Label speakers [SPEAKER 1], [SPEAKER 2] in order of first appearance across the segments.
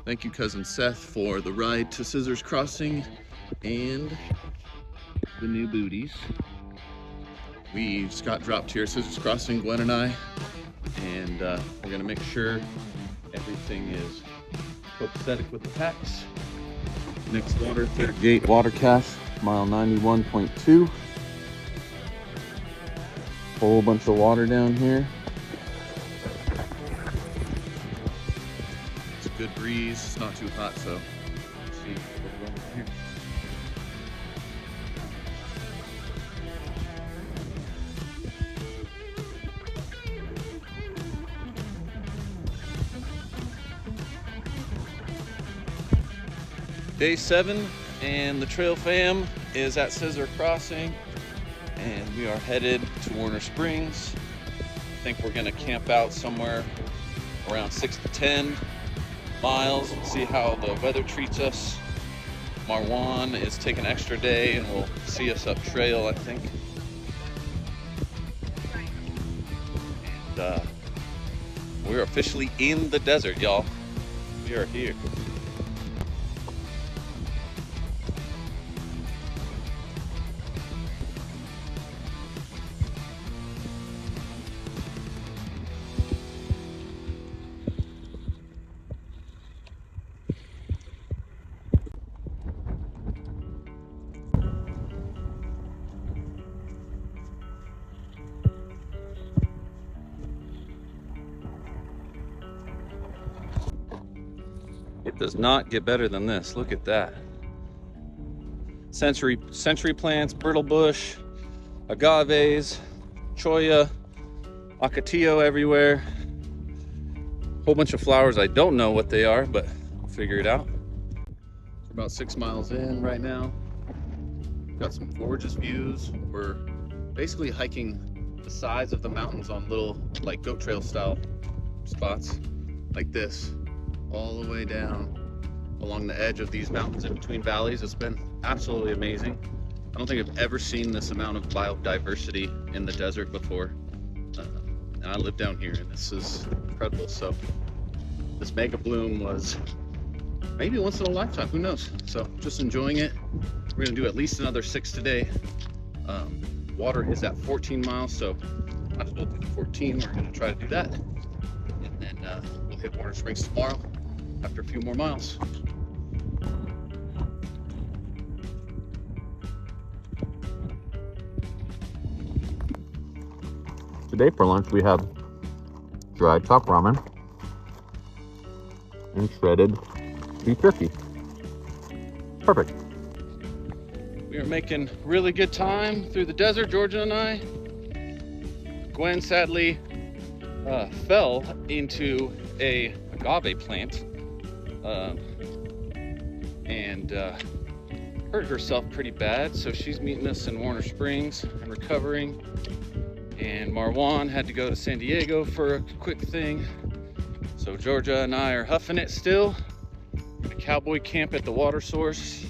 [SPEAKER 1] Thank you, Cousin Seth, for the ride to Scissors Crossing and the new booties. We just got dropped here at Scissors Crossing, Gwen and I, and we're gonna make sure everything is copacetic with the packs. Next water, third gate water cache, mile 91.2. Whole bunch of water down here. It's a good breeze, it's not too hot, so let's see what's going on here. Day 7 and the trail fam is at Scissor Crossing and we are headed to Warner Springs. I think we're gonna camp out somewhere around 6 to 10 miles, see how the weather treats us. Marwan is taking an extra day and will see us up trail, I think. And we're officially in the desert, y'all. We are here. It does not get better than this. Look at that. Century plants, brittle bush, agaves, cholla, ocotillo everywhere. Whole bunch of flowers. I don't know what they are, but I'll figure it out. We're about 6 miles in right now. Got some gorgeous views. We're basically hiking the sides of the mountains on little like goat trail style spots like this, all the way down along the edge of these mountains in between valleys. It's been absolutely amazing. I don't think I've ever seen this amount of biodiversity in the desert before. And I live down here and this is incredible. So this mega bloom was maybe once in a lifetime, who knows? So just enjoying it. We're gonna do at least another 6 today. Water is at 14 miles, so might as well do the 14. We're gonna try to do that. And then we'll hit Warner Springs tomorrow after a few more miles. Today for lunch we have dried top ramen and shredded beef jerky. Perfect. We are making really good time through the desert, Georgia and I. Gwen sadly fell into a agave plant and hurt herself pretty bad, so she's meeting us in Warner Springs and recovering. And Marwan had to go to San Diego for a quick thing, so Georgia and I are huffing it still. Gonna cowboy camp at the water source,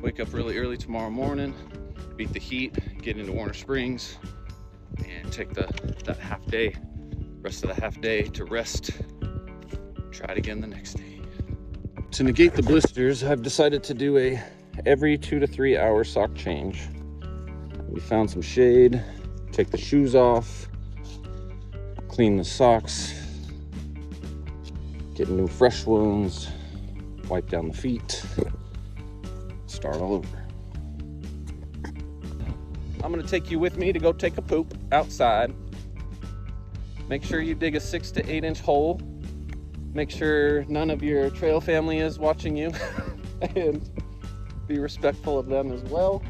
[SPEAKER 1] wake up really early tomorrow morning, beat the heat, get into Warner Springs, and take that rest of the half day to rest. Try it again the next day. To negate the blisters, I've decided to do a every 2 to 3 hour sock change. We found some shade, take the shoes off, clean the socks, get new fresh ones, wipe down the feet, start all over. I'm gonna take you with me to go take a poop outside. Make sure you dig a 6 to 8 inch hole. Make sure none of your trail family is watching you and be respectful of them as well.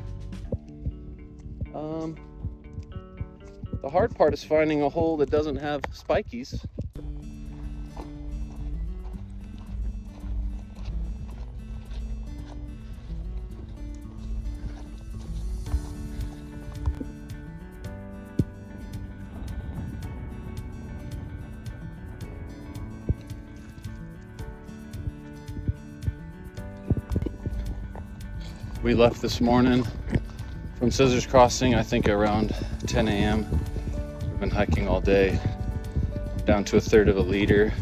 [SPEAKER 1] The hard part is finding a hole that doesn't have spikies. We left this morning from Scissors Crossing, I think around 10 a.m. We've been hiking all day, down to 1/3 of a liter,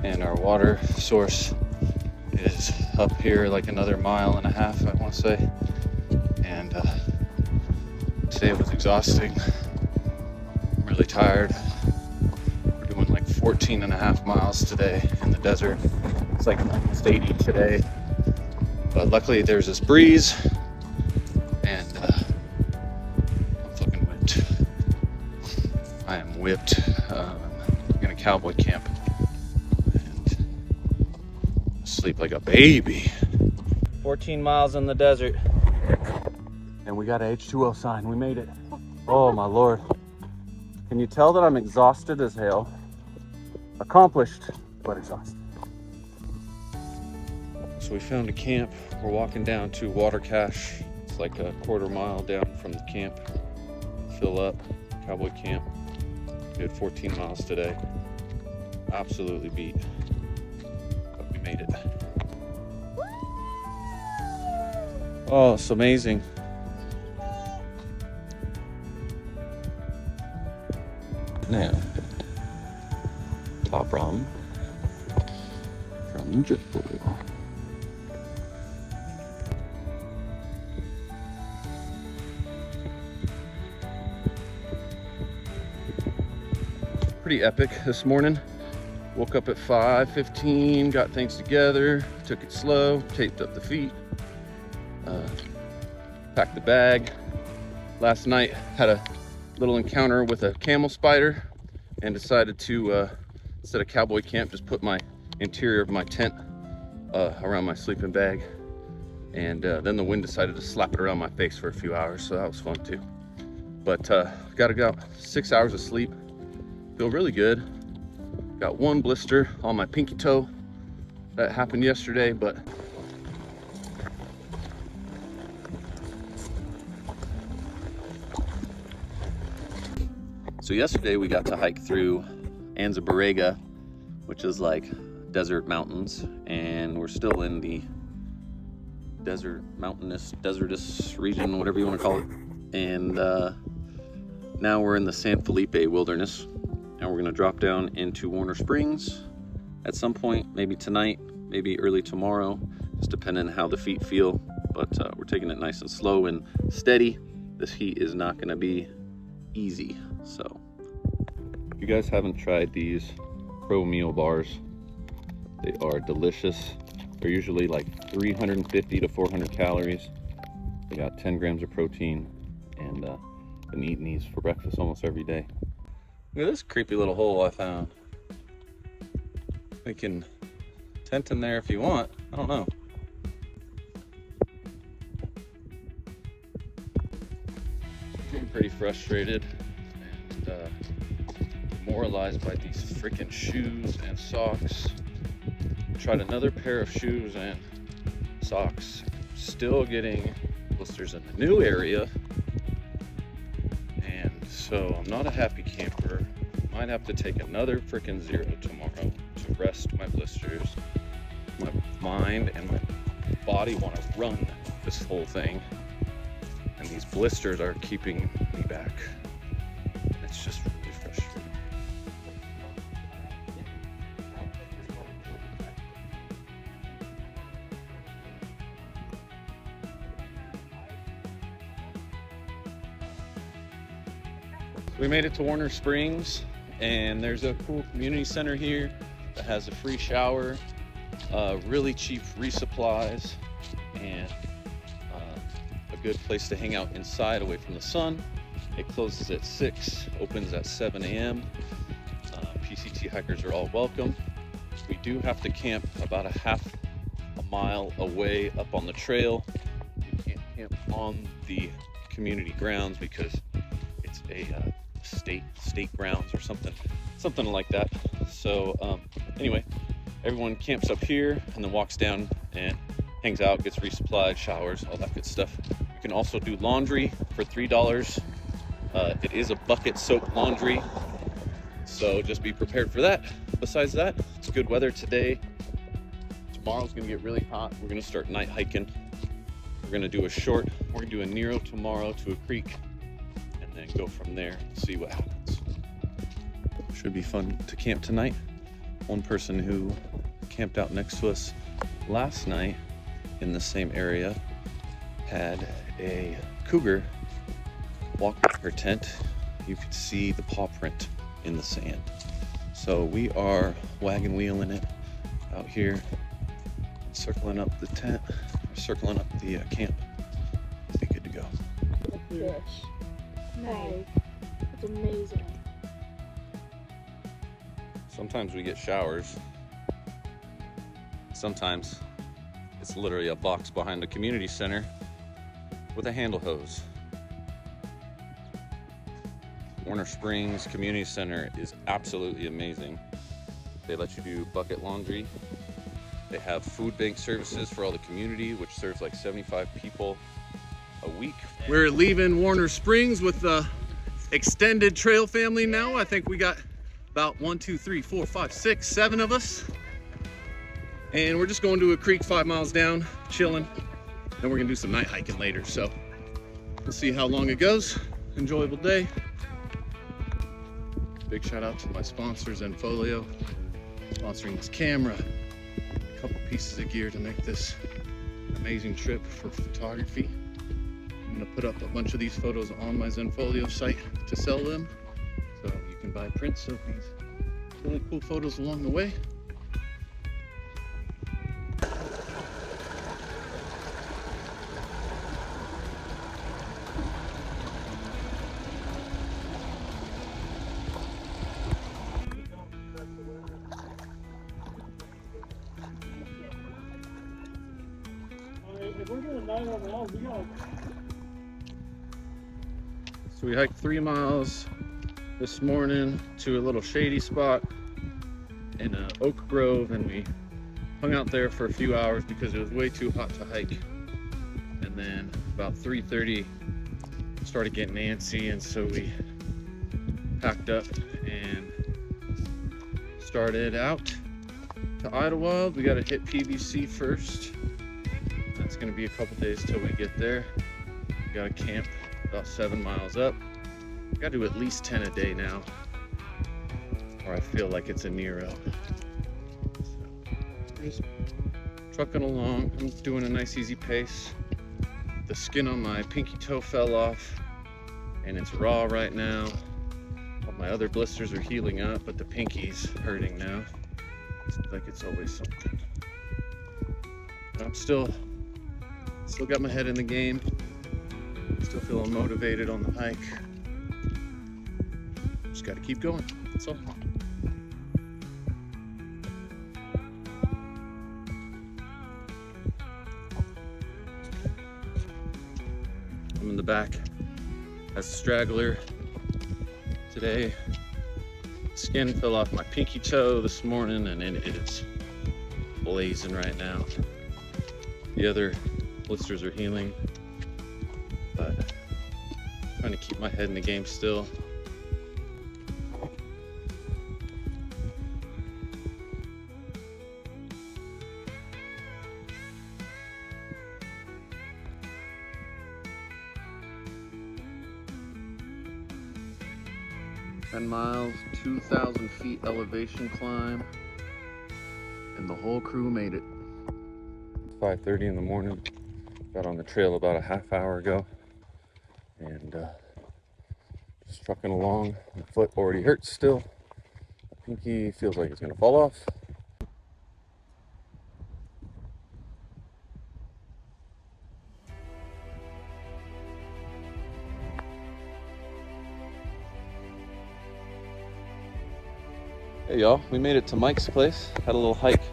[SPEAKER 1] and our water source is up here like another 1.5 miles, I want to say. And today was exhausting. I'm really tired. We're doing like 14.5 miles today in the desert. It's like almost 80 today. But luckily there's this breeze, and I'm fucking whipped. I am whipped. I'm gonna cowboy camp and sleep like a baby. 14 miles in the desert. And we got a H2O sign. We made it. Oh my Lord. Can you tell that I'm exhausted as hell? Accomplished, but exhausted. So we found a camp. We're walking down to water cache. It's like a 1/4 mile down from the camp. Fill up, cowboy camp. We did 14 miles today. Absolutely beat, but we made it. Oh, it's amazing. Now, top rum from Idyllwild. Pretty epic this morning. Woke up at 5:15, got things together, took it slow, taped up the feet, packed the bag. Last night had a little encounter with a camel spider and decided to, instead of cowboy camp, just put my interior of my tent around my sleeping bag. And then the wind decided to slap it around my face for a few hours, so that was fun too. But got 6 hours of sleep. Feel really good. Got 1 blister on my pinky toe. That happened yesterday, but so yesterday we got to hike through Anza-Borrego, which is like desert mountains, and we're still in the desertous region, whatever you want to call it. And now we're in the San Felipe Wilderness. And we're gonna drop down into Warner Springs at some point, maybe tonight, maybe early tomorrow, just depending on how the feet feel. But we're taking it nice and slow and steady. This heat is not gonna be easy. So, if you guys haven't tried these Pro Meal bars, they are delicious. They're usually like 350 to 400 calories. They got 10 grams of protein, and I've been eating these for breakfast almost every day. Look at this creepy little hole I found. We can tent in there if you want. I don't know. Getting pretty frustrated and demoralized by these freaking shoes and socks. Tried another pair of shoes and socks. Still getting blisters in the new area. So I'm not a happy camper. Might have to take another freaking zero tomorrow to rest my blisters. My mind and my body want to run this whole thing, and these blisters are keeping me back. It's just really frustrating. We made it to Warner Springs, and there's a cool community center here that has a free shower, really cheap resupplies, and a good place to hang out inside away from the sun. It closes at 6, opens at 7 a.m. PCT hikers are all welcome. We do have to camp about a 1/2 mile away up on the trail. You can't camp on the community grounds because it's a state grounds or something like that. So anyway, everyone camps up here and then walks down and hangs out, gets resupplied, showers, all that good stuff. You can also do laundry for $3. It is a bucket soap laundry, so just be prepared for that. Besides that, it's good weather today. Tomorrow's gonna get really hot. We're gonna start night hiking. We're gonna do a Nero tomorrow to a creek, and then go from there, see what happens. Should be fun to camp tonight. One person who camped out next to us last night in the same area had a cougar walk by her tent. You could see the paw print in the sand. So we are wagon wheeling it out here, circling up the tent, circling up the camp. Be good to go.
[SPEAKER 2] Fish. Nice. It's amazing.
[SPEAKER 1] Sometimes we get showers. Sometimes it's literally a box behind the community center with a handle hose. Warner Springs Community Center is absolutely amazing. They let you do bucket laundry. They have food bank services for all the community, which serves like 75 people a week. We're leaving Warner Springs with the extended trail family now. I think we got about 1, 2, 3, 4, 5, 6, 7 of us. And we're just going to a creek 5 miles down, chilling. Then we're gonna do some night hiking later. So we'll see how long it goes. Enjoyable day. Big shout out to my sponsors, Zenfolio, sponsoring this camera, a couple pieces of gear to make this amazing trip for photography. I'm gonna put up a bunch of these photos on my Zenfolio site to sell them. So you can buy prints of these really cool photos along the way. So we hiked 3 miles this morning to a little shady spot in an oak grove, and we hung out there for a few hours because it was way too hot to hike. And then about 3:30 started getting antsy, and so we packed up and started out to Idyllwild. We got to hit PBC first. That's going to be a couple days till we get there. We got to camp about 7 miles up. We got to do at least 10 a day now, or I feel like it's a Nero. So we're just trucking along. I'm doing a nice easy pace. The skin on my pinky toe fell off and it's raw right now. All my other blisters are healing up, but the pinky's hurting now. Seems like it's always something. But I'm still got my head in the game. Still feeling motivated on the hike. Just got to keep going. That's all. I'm in the back as a straggler today. Skin fell off my pinky toe this morning and it is blazing right now. The other blisters are healing, but I'm trying to keep my head in the game still. Ten miles, 2,000 feet elevation climb, and the whole crew made it. 5:30 in the morning. Got on the trail about a half hour ago, and just trucking along. My foot already hurts still. My pinky feels like it's gonna fall off. Hey y'all, we made it to Mike's place. Had a little hike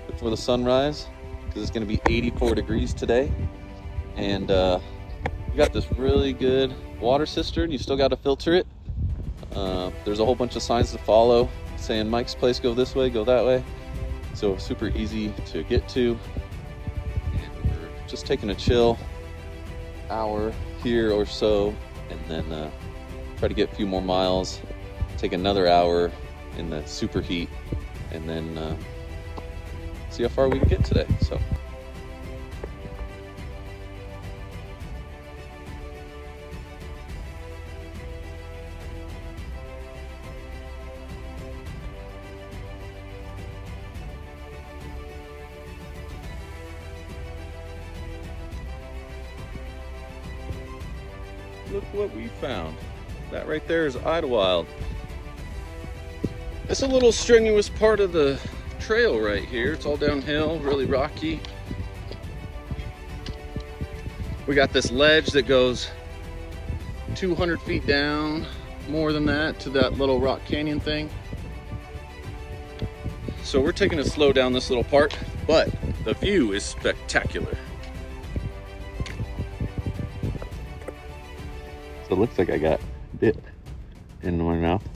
[SPEAKER 1] before the sunrise because it's gonna be 84 degrees today. And you got this really good water cistern. You still got to filter it. There's a whole bunch of signs to follow saying Mike's place, go this way, go that way. So super easy to get to. And we're just taking a chill hour here or so, and then try to get a few more miles, take another hour in the super heat, and then see how far we can get today. So look what we found. That right there is Idyllwild. It's a little strenuous part of the trail right here. It's all downhill, really rocky. We got this ledge that goes 200 feet down, more than that, to that little rock canyon thing. So we're taking it slow down this little part, but the view is spectacular. So it looks like I got dip in my mouth,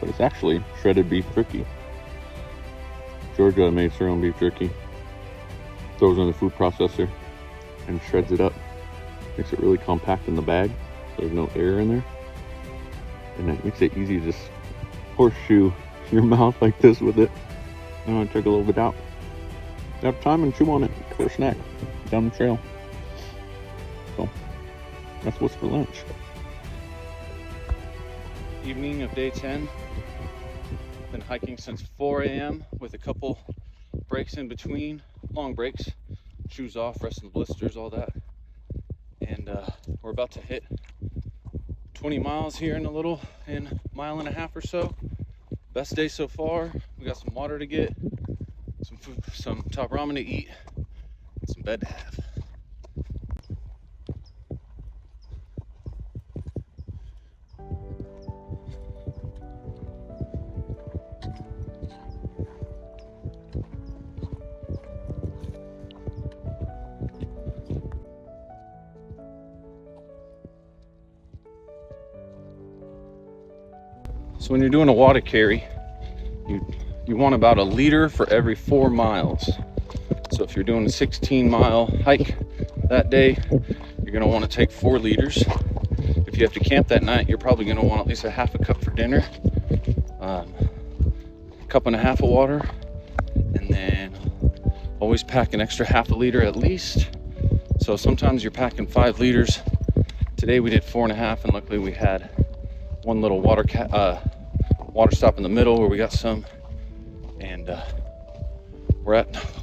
[SPEAKER 1] but it's actually shredded beef jerky. Georgia makes her own beef jerky, throws it in the food processor and shreds it up. Makes it really compact in the bag, so there's no air in there. And it makes it easy to just horseshoe your mouth like this with it. And I took a little bit out. Have time and chew on it for a snack down the trail. So that's what's for lunch. Evening of day 10. Been hiking since 4 a.m. with a couple breaks in between, long breaks, shoes off, rest in the blisters, all that. And we're about to hit 20 miles here in a mile and a half or so. Best day so far. We got some water to get, some food, some top ramen to eat, and some bed to have. So when you're doing a water carry, you want about 1 liter for every 4 miles. So if you're doing a 16-mile hike that day, you're gonna want to take 4 liters. If you have to camp that night, you're probably gonna want at least a half a cup for dinner, a cup and a half of water, and then always pack an extra half a liter at least. So sometimes you're packing 5 liters. Today we did 4.5, and luckily we had one little water stop in the middle where we got some, and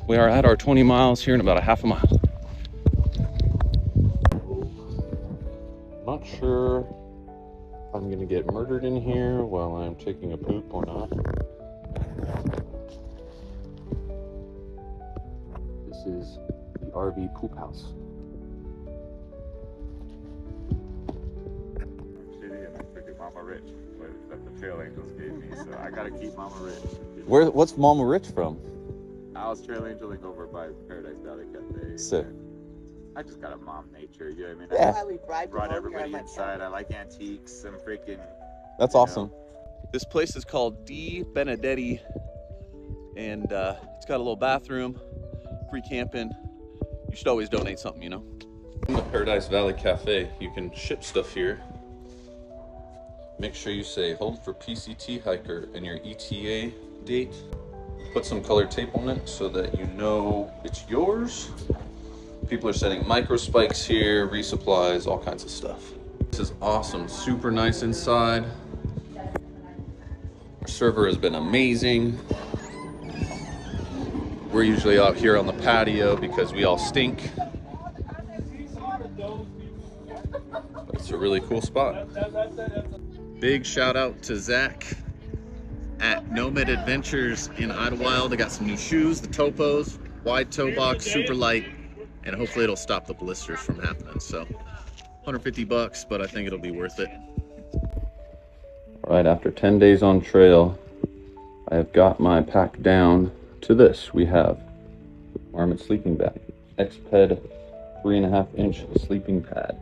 [SPEAKER 1] we are at our 20 miles here in about a half a mile. Not sure if I'm gonna get murdered in here while I'm taking a poop or not. This is the RV poop house.
[SPEAKER 3] Mama Rich, that the Trail Angels gave me, so I gotta keep Mama Rich.
[SPEAKER 1] What's Mama Rich from?
[SPEAKER 3] I was trail angeling over by Paradise Valley Cafe.
[SPEAKER 1] Sick.
[SPEAKER 3] I just got a mom nature, you know what I mean?
[SPEAKER 1] Yeah.
[SPEAKER 3] I brought everybody inside. I like antiques. I'm freaking.
[SPEAKER 1] That's awesome. This place is called D. Benedetti, and it's got a little bathroom, free camping. You should always donate something, you know? In the Paradise Valley Cafe, you can ship stuff here. Make sure you say hold for PCT hiker and your ETA date. Put some colored tape on it so that you know it's yours. People are setting micro spikes here, resupplies, all kinds of stuff. This is awesome, super nice inside. Our server has been amazing. We're usually out here on the patio because we all stink. But it's a really cool spot. Big shout out to Zach at Nomad Adventures in Idyllwild. They got some new shoes, the Topos, wide toe box, super light, and hopefully it'll stop the blisters from happening. So 150 bucks, but I think it'll be worth it. All right, after 10 days on trail, I have got my pack down to this. We have Marmot sleeping bag, X-Ped 3.5-inch sleeping pad,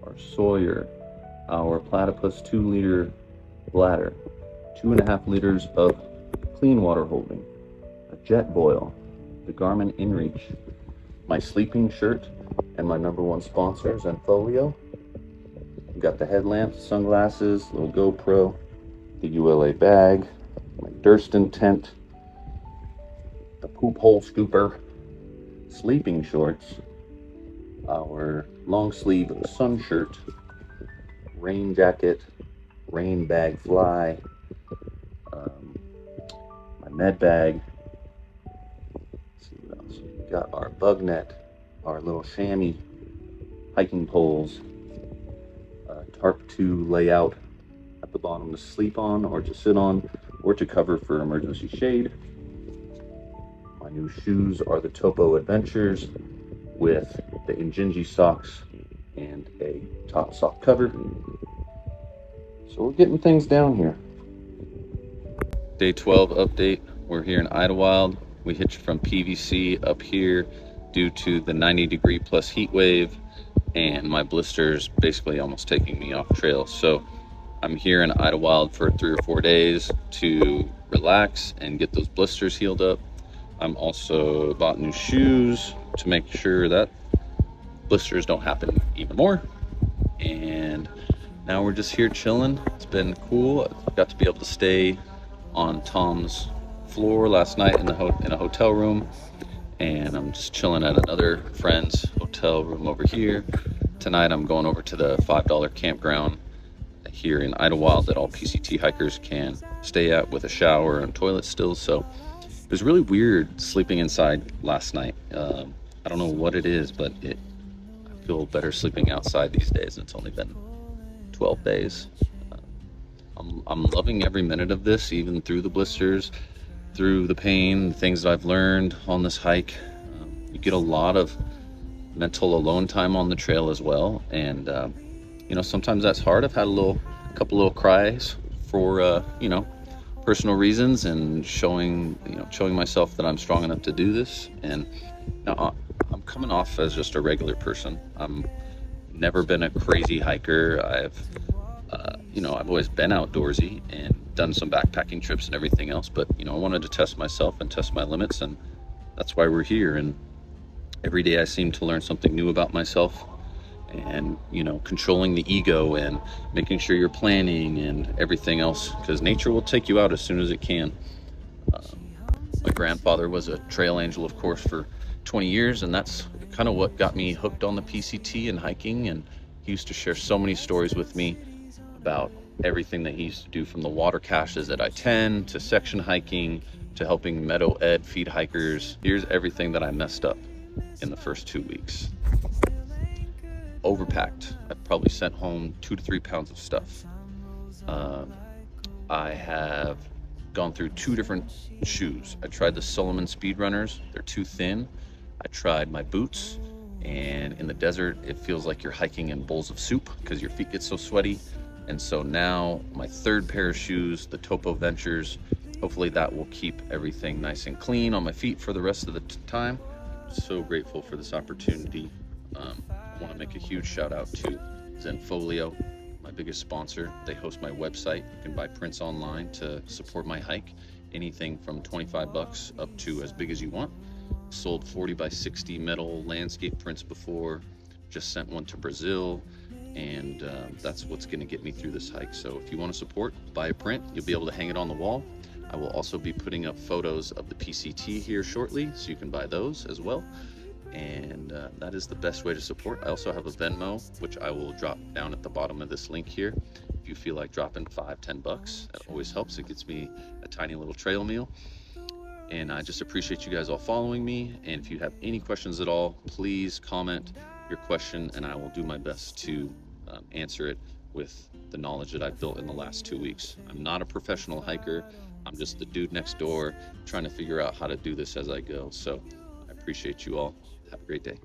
[SPEAKER 1] our Sawyer, our Platypus 2-liter bladder, 2.5 liters of clean water holding, a jet boil, the Garmin InReach, my sleeping shirt, and my #1 sponsor, Zenfolio. We got the headlamps, sunglasses, little GoPro, the ULA bag, my Durston tent, the poop hole scooper, sleeping shorts, our long sleeve sun shirt, rain jacket, rain bag fly, my med bag. Let's see what else. We got our bug net, our little chamois hiking poles, tarp to lay out at the bottom to sleep on or to sit on or to cover for emergency shade. My new shoes are the Topo Adventures with the Injinji socks and a top sock cover. So we're getting things down here. Day 12 update. We're here in Idyllwild. We hitched from PVC up here due to the 90-degree plus heat wave and my blisters basically almost taking me off trail. So I'm here in Idyllwild for 3 or 4 days to relax and get those blisters healed up. I'm also bought new shoes to make sure that blisters don't happen even more. And now we're just here chilling. It's been cool. I got to be able to stay on Tom's floor last night in a hotel room, and I'm just chilling at another friend's hotel room over here. Tonight I'm going over to the $5 campground here in Idyllwild that all PCT hikers can stay at with a shower and toilet still. So it was really weird sleeping inside last night. I don't know what it is, but I feel better sleeping outside these days. It's only been 12 days. I'm loving every minute of this, even through the blisters, through the pain, the things that I've learned on this hike. You get a lot of mental alone time on the trail as well, and you know, sometimes that's hard. I've had a couple little cries for you know, personal reasons, and showing myself that I'm strong enough to do this. And now I'm coming off as just a regular person. I'm never been a crazy hiker. I've always been outdoorsy and done some backpacking trips and everything else, but you know, I wanted to test myself and test my limits, and that's why we're here. And every day I seem to learn something new about myself, and you know, controlling the ego and making sure you're planning and everything else, because nature will take you out as soon as it can. My grandfather was a trail angel, of course, for 20 years, and that's kind of what got me hooked on the PCT and hiking. And he used to share so many stories with me about everything that he used to do, from the water caches at I-10 to section hiking to helping Meadow Ed feed hikers. Here's everything that I messed up in the first 2 weeks. Overpacked. I probably sent home 2 to 3 pounds of stuff. I have gone through 2 different shoes. I tried the Solomon Speedrunners. They're too thin. I tried my boots, and in the desert it feels like you're hiking in bowls of soup because your feet get so sweaty. And so now my 3rd pair of shoes, the Topo Ventures, hopefully that will keep everything nice and clean on my feet for the rest of the time. So grateful for this opportunity. I want to make a huge shout out to Zenfolio, my biggest sponsor. They host my website. You can buy prints online to support my hike. Anything from 25 bucks up to as big as you want. Sold 40 by 60 metal landscape prints before. Just sent one to Brazil. And that's what's going to get me through this hike. So if you want to support, buy a print. You'll be able to hang it on the wall. I will also be putting up photos of the PCT here shortly, so you can buy those as well. And that is the best way to support. I also have a Venmo, which I will drop down at the bottom of this link here. If you feel like dropping $5-10, that always helps. It gets me a tiny little trail meal. And I just appreciate you guys all following me. And if you have any questions at all, please comment your question, and I will do my best to answer it with the knowledge that I've built in the last 2 weeks. I'm not a professional hiker. I'm just the dude next door trying to figure out how to do this as I go. So I appreciate you all. Have a great day.